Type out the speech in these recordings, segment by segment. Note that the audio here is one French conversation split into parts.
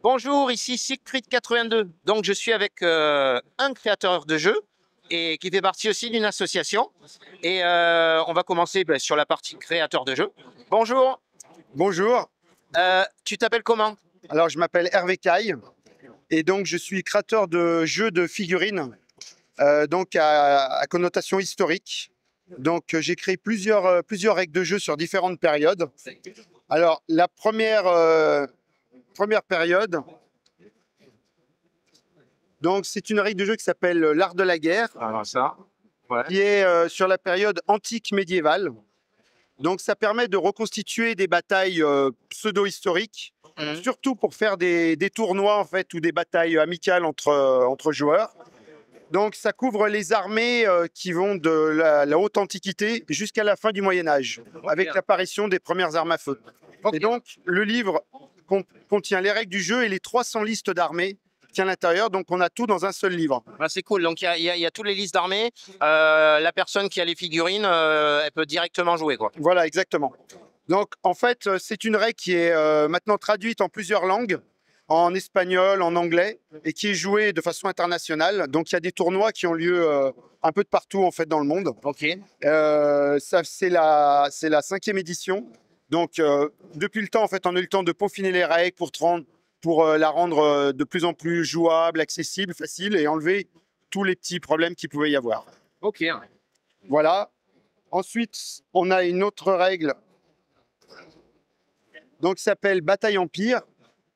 Bonjour, ici Siegfried82. Donc, je suis avec un créateur de jeu et qui fait partie aussi d'une association. Et on va commencer sur la partie créateur de jeu. Bonjour, Bonjour, tu t'appelles comment? alors je m'appelle Hervé Caille et donc je suis créateur de jeux de figurines donc à connotation historique. Donc j'ai créé plusieurs règles de jeu sur différentes périodes. Alors la première période, donc c'est une règle de jeu qui s'appelle l'art de la guerre, Alors ça, ouais. qui est sur la période antique médiévale. Donc ça permet de reconstituer des batailles pseudo-historiques, surtout pour faire des tournois en fait ou des batailles amicales entre joueurs. Donc ça couvre les armées qui vont de la haute antiquité jusqu'à la fin du Moyen Âge, avec l'apparition des premières armes à feu. Et donc le livre contient les règles du jeu et les 300 listes d'armées qui à l'intérieur, donc on a tout dans un seul livre. Ah, c'est cool. Donc, il y a toutes les listes d'armées. La personne qui a les figurines, elle peut directement jouer, quoi. Voilà, exactement. Donc en fait, c'est une règle qui est maintenant traduite en plusieurs langues, en espagnol, en anglais, et qui est jouée de façon internationale. Donc il y a des tournois qui ont lieu un peu de partout en fait dans le monde. Ok. Ça c'est la 5e édition. Donc depuis le temps en fait, on a eu le temps de peaufiner les règles pour la rendre de plus en plus jouable, accessible, facile et enlever tous les petits problèmes qu'il pouvait y avoir. Ok. Voilà. Ensuite, on a une autre règle donc qui s'appelle Bataille Empire,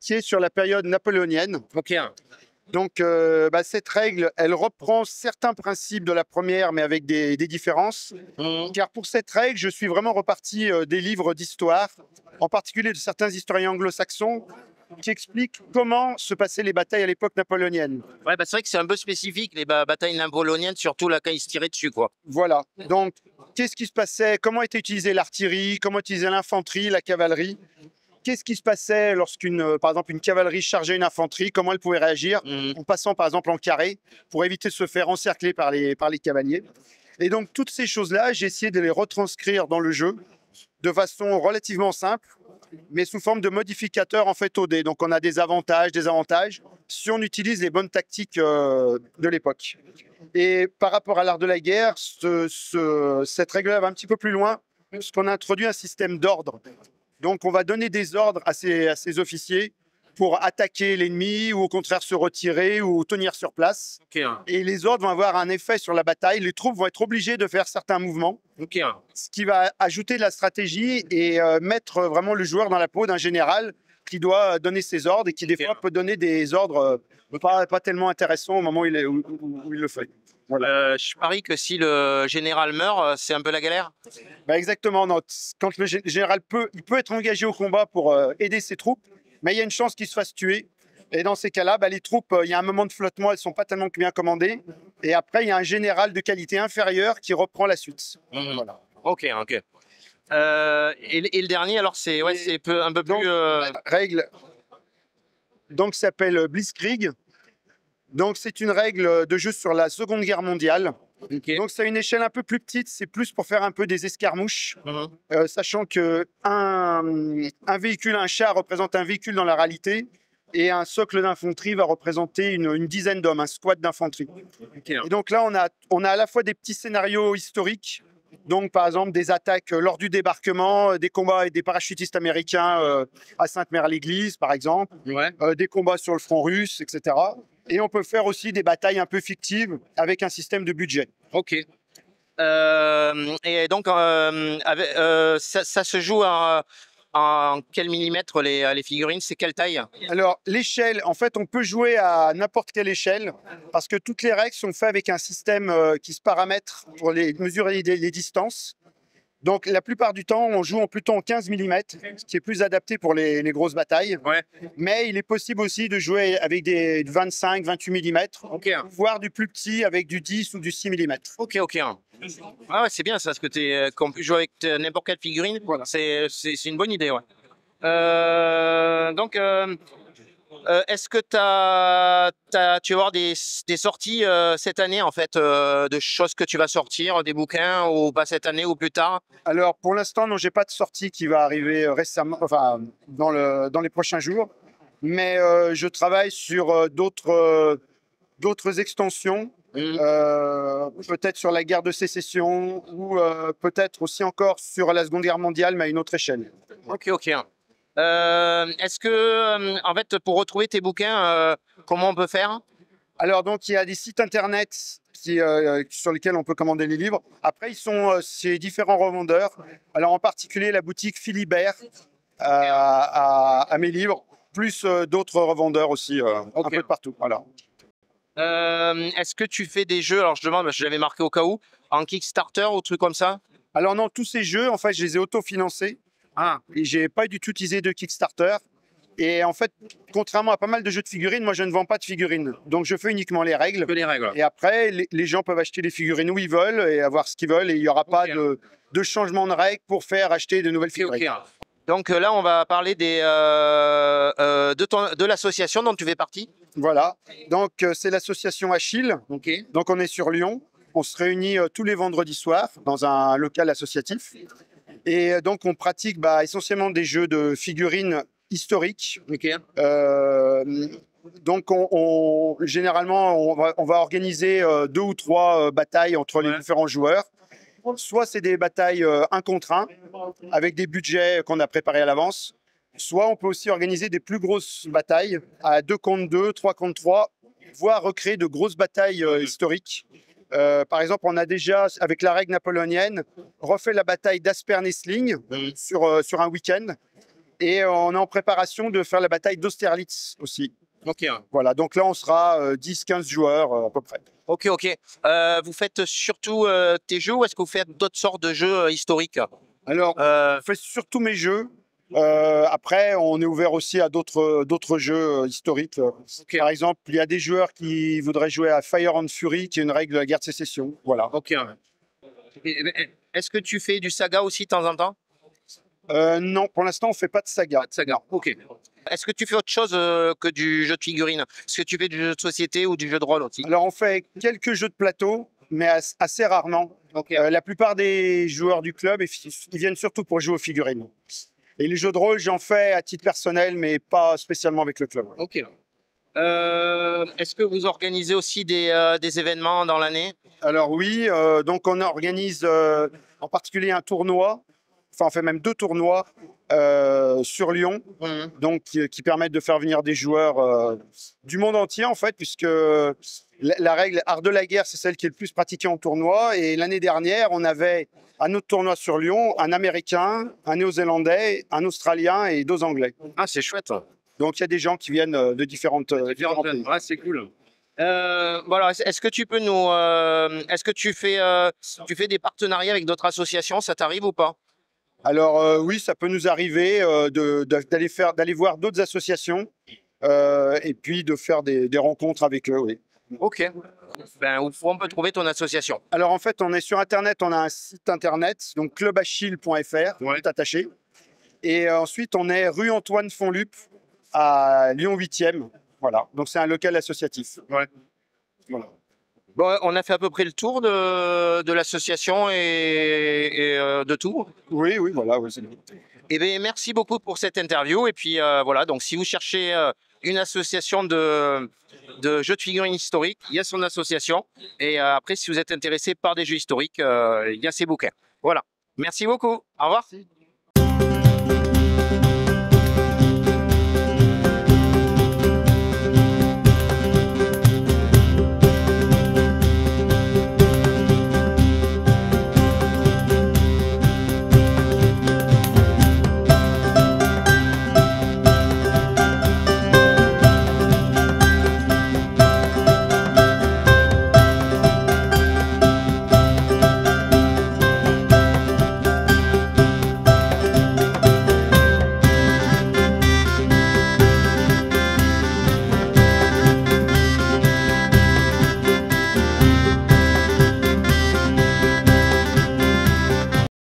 qui est sur la période napoléonienne. Ok. Donc cette règle, elle reprend certains principes de la première, mais avec des différences. Car pour cette règle, je suis vraiment reparti des livres d'histoire, en particulier de certains historiens anglo-saxons, qui expliquent comment se passaient les batailles à l'époque napoléonienne. Ouais, c'est vrai que c'est un peu spécifique, les batailles napoléoniennes, surtout là, quand ils se tiraient dessus, quoi. Voilà. Donc, qu'est-ce qui se passait? Comment était utilisée l'artillerie? Comment utiliser l'infanterie, la cavalerie? Qu'est-ce qui se passait par exemple, une cavalerie chargeait une infanterie? Comment elle pouvait réagir en passant, par exemple, en carré pour éviter de se faire encercler par les cavaliers? Et donc, toutes ces choses-là, j'ai essayé de les retranscrire dans le jeu de façon relativement simple, mais sous forme de modificateurs en fait au dé. Donc, on a des avantages, désavantages, si on utilise les bonnes tactiques de l'époque. Et par rapport à l'art de la guerre, cette règle-là va un petit peu plus loin, parce qu'on a introduit un système d'ordre. Donc, on va donner des ordres à ces officiers pour attaquer l'ennemi ou au contraire se retirer ou tenir sur place. Ok. Et les ordres vont avoir un effet sur la bataille. Les troupes vont être obligées de faire certains mouvements, Ok. ce qui va ajouter de la stratégie et mettre vraiment le joueur dans la peau d'un général qui doit donner ses ordres et qui des fois peut donner des ordres pas tellement intéressants au moment où il le fait. Voilà. Je parie que si le général meurt, c'est un peu la galère. Exactement. Non. Quand le général il peut être engagé au combat pour aider ses troupes, mais il y a une chance qu'il se fasse tuer. Et dans ces cas-là, les troupes, il y a un moment de flottement, elles ne sont pas tellement bien commandées. Et après, il y a un général de qualité inférieure qui reprend la suite. Voilà. Ok. Et le dernier, alors, c'est un peu donc, plus. Règle donc, s'appelle Blitzkrieg. Donc, c'est une règle de jeu sur la Seconde Guerre mondiale. Okay. Donc, c'est à une échelle un peu plus petite. C'est plus pour faire un peu des escarmouches, sachant qu'un véhicule, un char représente un véhicule dans la réalité et un socle d'infanterie va représenter une dizaine d'hommes, un squad d'infanterie. Okay. Et donc là, on a à la fois des petits scénarios historiques, donc par exemple des attaques lors du débarquement, des combats avec des parachutistes américains à Sainte-Mère-l'Église, par exemple, des combats sur le front russe, etc. Et on peut faire aussi des batailles un peu fictives avec un système de budget. Ok. Et donc, ça se joue en quel millimètre les figurines? C'est quelle taille? Alors, l'échelle, en fait, on peut jouer à n'importe quelle échelle parce que toutes les règles sont faites avec un système qui se paramètre pour mesurer les distances. Donc, la plupart du temps, on joue plutôt en 15 mm, ce qui est plus adapté pour les grosses batailles. Ouais. Mais il est possible aussi de jouer avec des 25, 28 mm, voire du plus petit avec du 10 ou du 6 mm. Ok. Ah ouais, c'est bien ça, parce que qu'on peut jouer avec n'importe quelle figurine. Voilà. C'est une bonne idée, ouais. Donc, est-ce que tu vas avoir des sorties cette année, en fait, de choses que tu vas sortir, des bouquins, ou pas cette année ou plus tard? Alors, pour l'instant, non, j'ai pas de sortie qui va arriver récemment, enfin, dans les prochains jours. mais je travaille sur d'autres extensions, peut-être sur la guerre de sécession ou peut-être aussi encore sur la Seconde Guerre mondiale, mais à une autre échelle. Ok, ok. Est-ce que, en fait, pour retrouver tes bouquins, comment on peut faire? Alors, donc, il y a des sites internet sur lesquels on peut commander les livres. Après, ils sont chez différents revendeurs. Alors, en particulier, la boutique Philibert à mes livres, plus d'autres revendeurs aussi, un peu de partout. Voilà. Est-ce que tu fais des jeux, alors je demande, parce que je l'avais marqué au cas où, en Kickstarter ou trucs comme ça? Alors, non, tous ces jeux, en fait, je les ai autofinancés. Ah, Et j'ai pas du tout utilisé de Kickstarter. Et en fait, contrairement à pas mal de jeux de figurines, moi je ne vends pas de figurines. Donc je fais uniquement les règles. que les règles. Et après, les gens peuvent acheter les figurines où ils veulent et avoir ce qu'ils veulent. Et il n'y aura pas de changement de règles pour faire acheter de nouvelles figurines. Ok. Donc là, on va parler de l'association dont tu fais partie. Voilà. Donc c'est l'association Achille. Ok. Donc on est sur Lyon. On se réunit tous les vendredis soirs dans un local associatif. Et donc on pratique essentiellement des jeux de figurines historiques. Ok. Donc, généralement, on va organiser 2 ou 3 batailles entre les différents joueurs. Soit c'est des batailles 1 contre 1, avec des budgets qu'on a préparés à l'avance. Soit on peut aussi organiser des plus grosses batailles à 2 contre 2, 3 contre 3, voire recréer de grosses batailles historiques. Par exemple, on a déjà, avec la règle napoléonienne, refait la bataille d'Aspern-Essling sur un week-end. Et on est en préparation de faire la bataille d'Austerlitz aussi. Ok. Voilà, donc là, on sera 10-15 joueurs à peu près. Ok, ok. Vous faites surtout tes jeux ou est-ce que vous faites d'autres sortes de jeux historiques? Alors, je fais surtout mes jeux. Après, on est ouvert aussi à d'autres jeux historiques. Okay. Par exemple, il y a des joueurs qui voudraient jouer à Fire and Fury, qui est une règle de la guerre de sécession. Voilà. Ok. Est-ce que tu fais du saga aussi de temps en temps? Non, pour l'instant, on fait pas de saga. Pas de saga. Ok. Est-ce que tu fais autre chose que du jeu de figurines? Est-ce que tu fais du jeu de société ou du jeu de rôle aussi? Alors, on fait quelques jeux de plateau, mais assez rarement. Okay. La plupart des joueurs du club, ils viennent surtout pour jouer aux figurines. Et les jeux de rôle, j'en fais à titre personnel, mais pas spécialement avec le club. Ok. Est-ce que vous organisez aussi des événements dans l'année? Alors oui, donc on organise en particulier un tournoi. Enfin, on fait même 2 tournois sur Lyon, donc qui permettent de faire venir des joueurs du monde entier en fait, puisque la règle art de la guerre, c'est celle qui est le plus pratiquée en tournoi. Et l'année dernière, on avait à notre tournoi sur Lyon un Américain, un Néo-Zélandais, un Australien et 2 Anglais. Ah, c'est chouette. Donc il y a des gens qui viennent de différents pays. Ouais, c'est cool. Voilà, est-ce que tu peux nous, est-ce que tu fais des partenariats avec d'autres associations, ça t'arrive ou pas? Alors oui, ça peut nous arriver d'aller voir d'autres associations et puis de faire des rencontres avec eux. Oui. Ok. Ben, où on peut trouver ton association? Alors en fait, on est sur Internet, on a un site Internet, donc clubachille.fr, tout attaché. Et ensuite, on est rue Antoine Fonlup à Lyon 8e. Voilà, donc c'est un local associatif. Ouais. Voilà. Bon, on a fait à peu près le tour de l'association et de tout. Oui, voilà. Oui, c'est bon. Eh bien, merci beaucoup pour cette interview. Et puis voilà, donc si vous cherchez une association de jeux de figurines historiques, il y a son association. Et après, si vous êtes intéressé par des jeux historiques, il y a ses bouquins. Voilà. Merci beaucoup. Au revoir. Merci.